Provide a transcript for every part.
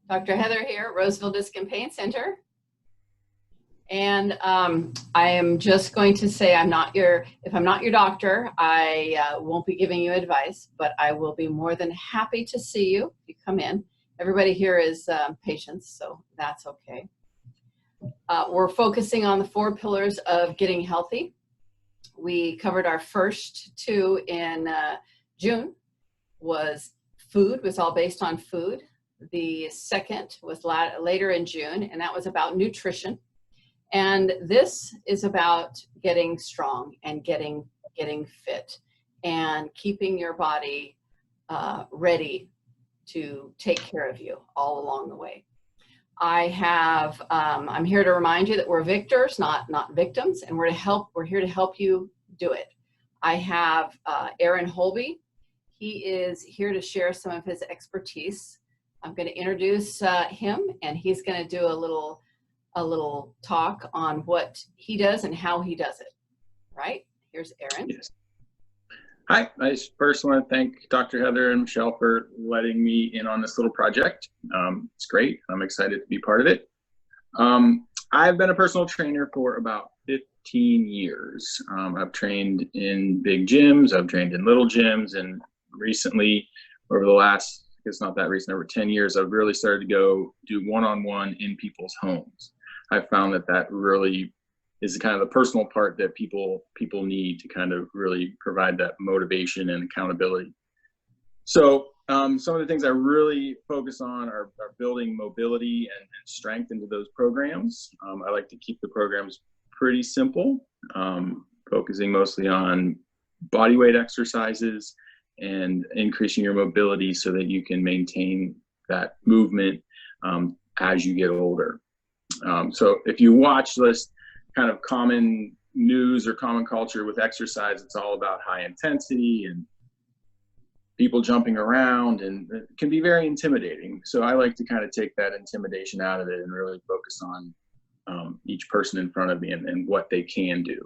Dr. Heather here, Roseville Disc and Pain Center. And I am just going to say if I'm not your doctor, I won't be giving you advice, but I will be more than happy to see you if you come in. Everybody here is patients, so that's okay. We're focusing on the 4 pillars of getting healthy. We covered our first 2 in June. Food was all based on food. The second was later in June, and that was about nutrition. And this is about getting strong and getting fit and keeping your body ready to take care of you all along the way. I'm here to remind you that we're victors, not victims, and we're here to help you do it. I have Aaron Holby. He is here to share some of his expertise. I'm going to introduce him, and he's going to do a little talk on what he does and how he does it. Right? Here's Aaron. Yes. Hi. I first want to thank Dr. Heather and Michelle for letting me in on this little project. It's great. I'm excited to be part of it. I've been a personal trainer for about 15 years. I've trained in big gyms. I've trained in little gyms, and recently, over the last, it's not that recent, over 10 years, I've really started to go do one-on-one in people's homes. I found that really is kind of the personal part that people need to kind of really provide that motivation and accountability. So some of the things I really focus on are building mobility and strength into those programs. I like to keep the programs pretty simple, focusing mostly on body weight exercises and increasing your mobility so that you can maintain that movement as you get older. So if you watch this kind of common news or common culture with exercise, it's all about high intensity and people jumping around, and it can be very intimidating. So I like to kind of take that intimidation out of it and really focus on each person in front of me and what they can do.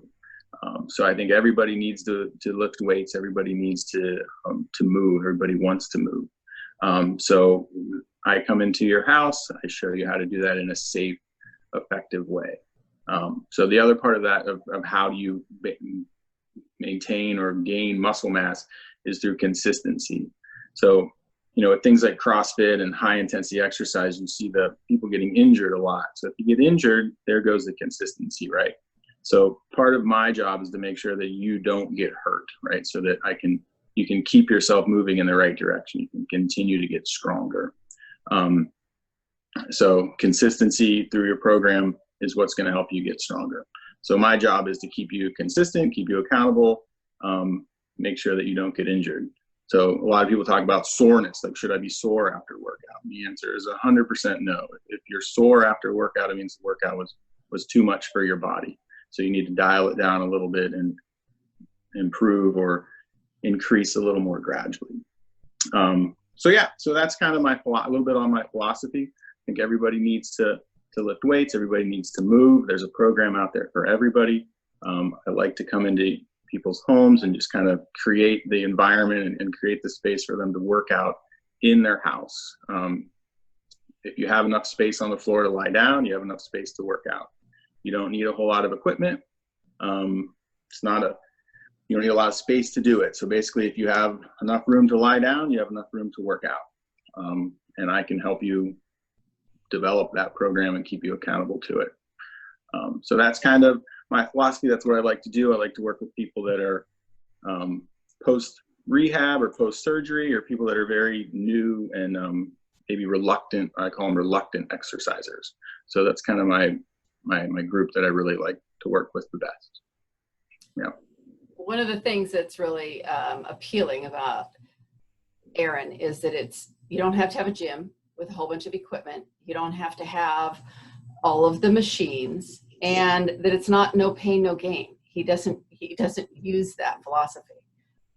So I think everybody needs to lift weights. Everybody needs to move. Everybody wants to move. So I come into your house. I show you how to do that in a safe, effective way. So the other part of that, of how do you maintain or gain muscle mass, is through consistency. So, with things like CrossFit and high intensity exercise, you see the people getting injured a lot. So if you get injured, there goes the consistency, right? So part of my job is to make sure that you don't get hurt, right? So that you can keep yourself moving in the right direction. You can continue to get stronger. So consistency through your program is what's going to help you get stronger. So my job is to keep you consistent, keep you accountable, make sure that you don't get injured. So a lot of people talk about soreness, like should I be sore after workout? And the answer is 100% no. If you're sore after workout, it means the workout was too much for your body. So you need to dial it down a little bit and improve or increase a little more gradually. So that's kind of a little bit on my philosophy. I think everybody needs to lift weights. Everybody needs to move. There's a program out there for everybody. I like to come into people's homes and just kind of create the environment and create the space for them to work out in their house. If you have enough space on the floor to lie down, you have enough space to work out. You don't need a whole lot of equipment. You don't need a lot of space to do it. So basically, if you have enough room to lie down, you have enough room to work out. And I can help you develop that program and keep you accountable to it. So that's kind of my philosophy. That's what I like to do. I like to work with people that are post-rehab or post-surgery, or people that are very new and maybe reluctant. I call them reluctant exercisers. So that's kind of my group that I really like to work with the best. Yeah. One of the things that's really appealing about Aaron is that you don't have to have a gym with a whole bunch of equipment. You don't have to have all of the machines, and that it's not no pain, no gain. He doesn't use that philosophy.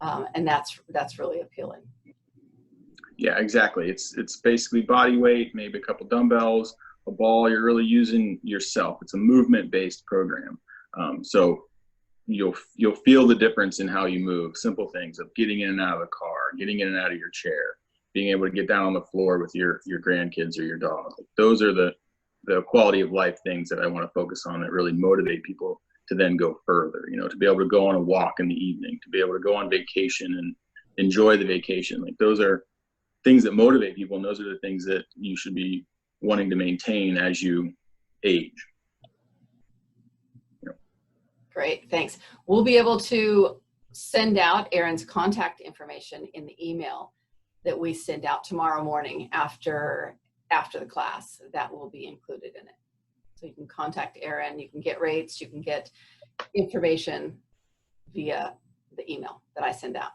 And that's really appealing. Yeah, exactly. It's basically body weight, maybe a couple dumbbells, a ball. You're really using yourself. It's a movement-based program. So you'll feel the difference in how you move. Simple things of getting in and out of the car, getting in and out of your chair, being able to get down on the floor with your grandkids or your dog. Like, those are the quality of life things that I want to focus on that really motivate people to then go further, you know, to be able to go on a walk in the evening, to be able to go on vacation and enjoy the vacation. Like, those are things that motivate people, and those are the things that you should be wanting to maintain as you age. Great, thanks. We'll be able to send out Aaron's contact information in the email that we send out tomorrow morning after the class. That will be included in it. So you can contact Aaron, you can get rates, you can get information via the email that I send out.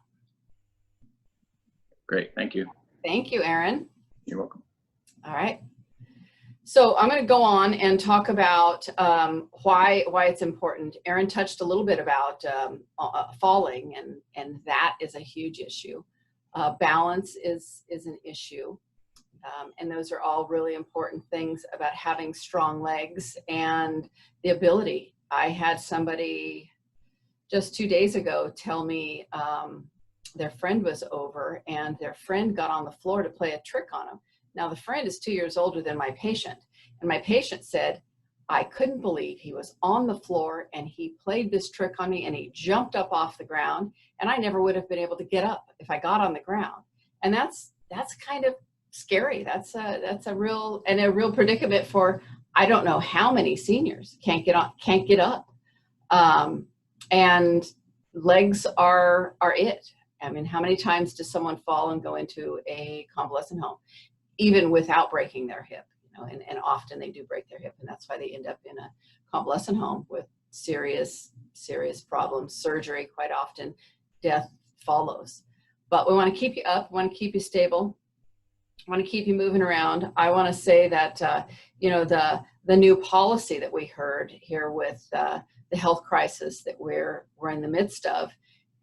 Great, thank you. Thank you, Aaron. You're welcome. All right. So I'm going to go on and talk about why it's important. Aaron touched a little bit about falling, and that is a huge issue. Balance is an issue, and those are all really important things about having strong legs and the ability. I had somebody just 2 days ago tell me their friend was over, and their friend got on the floor to play a trick on him. Now, the friend is 2 years older than my patient, and my patient said, I couldn't believe he was on the floor and he played this trick on me and he jumped up off the ground, and I never would have been able to get up if I got on the ground. And that's kind of scary. That's a real predicament for, I don't know how many seniors can't get up. And legs are it. I mean, how many times does someone fall and go into a convalescent home, even without breaking their hip? You know, and often they do break their hip, and that's why they end up in a convalescent home with serious problems, surgery. Quite often, death follows. But we want to keep you up, we want to keep you stable, we want to keep you moving around. I want to say that you know, the new policy that we heard here with the health crisis that we're in the midst of,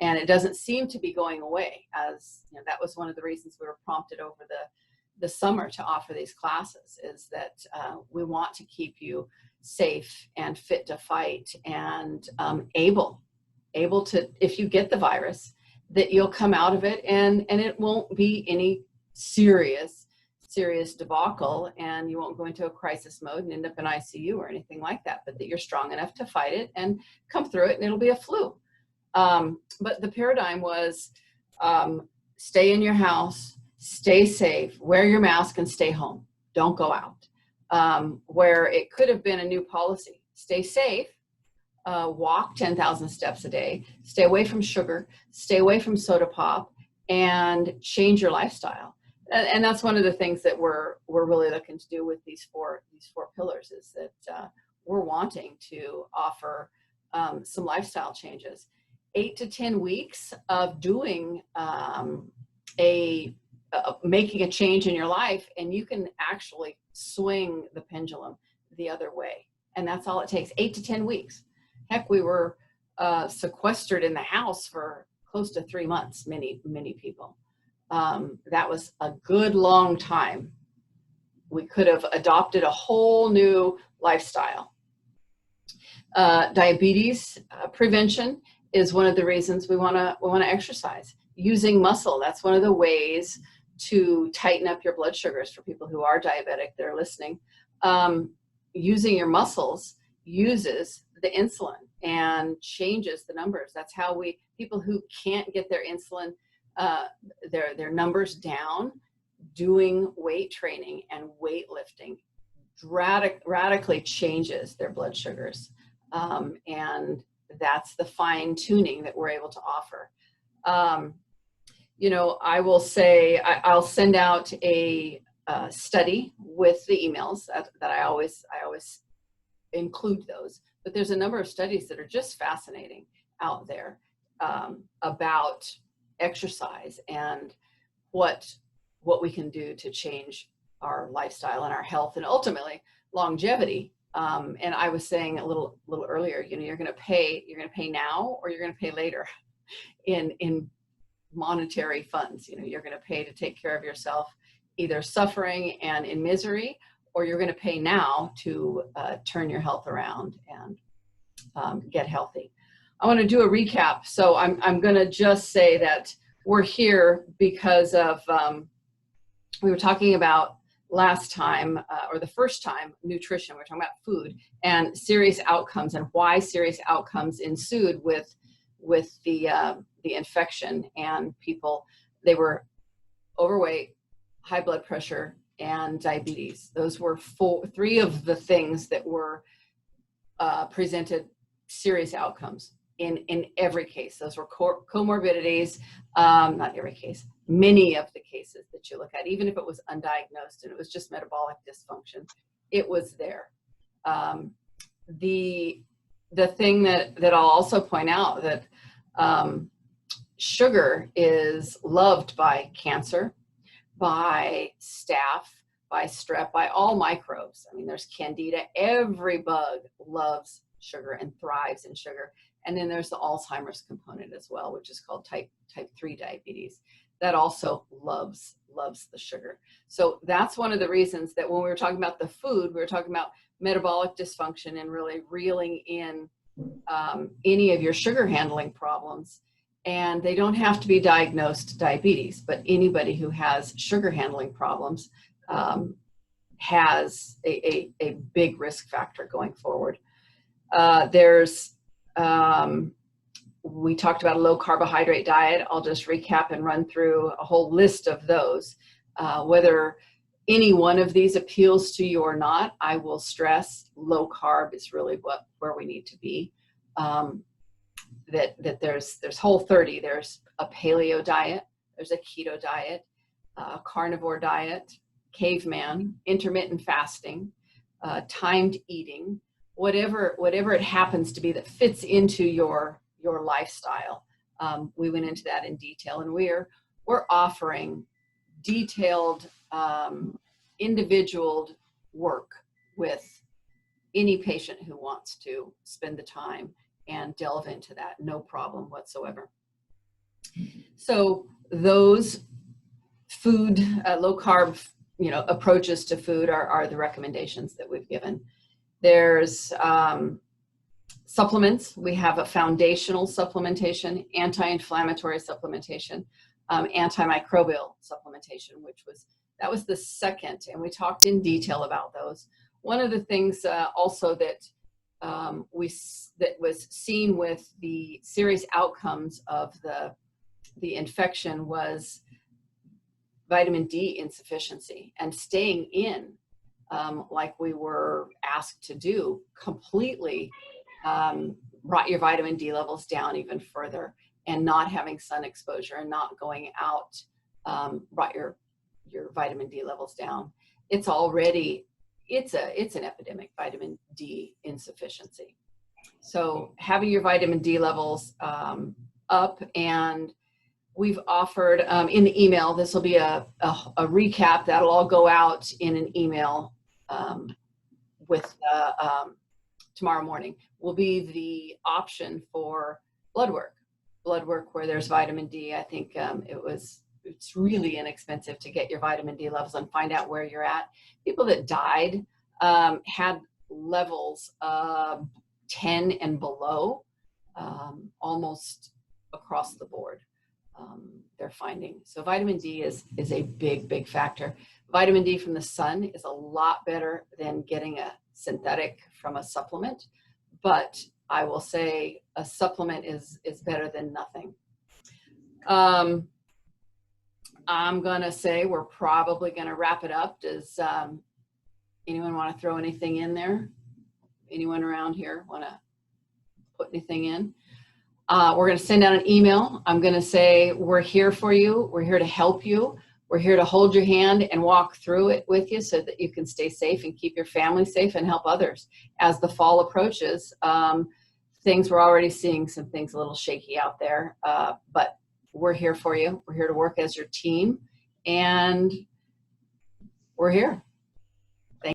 and it doesn't seem to be going away. As you know, that was one of the reasons we were prompted over the summer to offer these classes, is that we want to keep you safe and fit to fight, and able to, if you get the virus, that you'll come out of it and it won't be any serious debacle, and you won't go into a crisis mode and end up in ICU or anything like that, but that you're strong enough to fight it and come through it, and it'll be a flu. But the paradigm was stay in your house, stay safe, wear your mask, and stay home. Don't go out. Where it could have been a new policy: stay safe, walk 10,000 steps a day, stay away from sugar, stay away from soda pop, and change your lifestyle. And that's one of the things that we're really looking to do with these four pillars, is that we're wanting to offer some lifestyle changes. 8 to 10 weeks of doing making a change in your life, and you can actually swing the pendulum the other way. And that's all it takes, 8 to 10 weeks. Heck, we were sequestered in the house for close to 3 months, many people. That was a good long time. We could have adopted a whole new lifestyle. Diabetes prevention is one of the reasons we want to exercise. Using muscle, that's one of the ways to tighten up your blood sugars for people who are diabetic that are listening. Using your muscles uses the insulin and changes the numbers. That's how people who can't get their insulin, their numbers down, doing weight training and weightlifting radically changes their blood sugars. And that's the fine tuning that we're able to offer. You know, I will say, I'll send out a study with the emails that I always include those, but there's a number of studies that are just fascinating out there about exercise and what we can do to change our lifestyle and our health, and ultimately longevity. And I was saying a little earlier, you know, you're going to pay now, or you're going to pay later in monetary funds. You know, you're going to pay to take care of yourself, either suffering and in misery, or you're going to pay now to turn your health around and get healthy. I want to do a recap. So I'm going to just say that we're here because of we were talking about last time, or the first time, nutrition. We're talking about food and serious outcomes and why serious outcomes ensued with the infection, and people, they were overweight, high blood pressure, and diabetes. Those were three of the things that were presented serious outcomes in every case. Those were comorbidities, not every case, many of the cases that you look at, even if it was undiagnosed and it was just metabolic dysfunction, it was there. The thing that I'll also point out, that sugar is loved by cancer, by staph, by strep, by all microbes. I mean, there's candida. Every bug loves sugar and thrives in sugar. And then there's the Alzheimer's component as well, which is called type 3 diabetes. That also loves the sugar. So that's one of the reasons that when we were talking about the food, we were talking about metabolic dysfunction and really reeling in any of your sugar handling problems. And they don't have to be diagnosed diabetes, but anybody who has sugar handling problems has a big risk factor going forward. We talked about a low carbohydrate diet. I'll just recap and run through a whole list of those. Whether any one of these appeals to you or not, I will stress low carb is really where we need to be. That there's Whole30, there's a paleo diet, there's a keto diet, a carnivore diet, caveman, intermittent fasting, timed eating, whatever it happens to be that fits into your lifestyle. We went into that in detail, and we're offering detailed, individual work with any patient who wants to spend the time and delve into that, no problem whatsoever. So those food, low carb, approaches to food are the recommendations that we've given. There's supplements. We have a foundational supplementation, anti-inflammatory supplementation, antimicrobial supplementation, that was the second, and we talked in detail about those. One of the things also that was seen with the serious outcomes of the infection was vitamin D insufficiency, and staying in, like we were asked to do, completely brought your vitamin D levels down even further, and not having sun exposure and not going out brought your vitamin D levels down. It's an epidemic, vitamin D insufficiency. So having your vitamin D levels up, and we've offered in the email, this will be a recap that'll all go out in an email with tomorrow morning, will be the option for blood work where there's vitamin D. I think it's really inexpensive to get your vitamin D levels and find out where you're at. People that died had levels of 10 and below, almost across the board. They're finding. So vitamin D is a big factor. Vitamin D from the sun is a lot better than getting a synthetic from a supplement, but I will say a supplement is better than nothing. I'm gonna say we're probably gonna wrap it up. Does anyone want to throw anything in there? Anyone around here want to put anything in? We're going to send out an email. I'm going to say we're here for you. We're here to help you. We're here to hold your hand and walk through it with you so that you can stay safe and keep your family safe and help others. As the fall approaches, we're already seeing some things a little shaky out there, but we're here for you. We're here to work as your team, and we're here.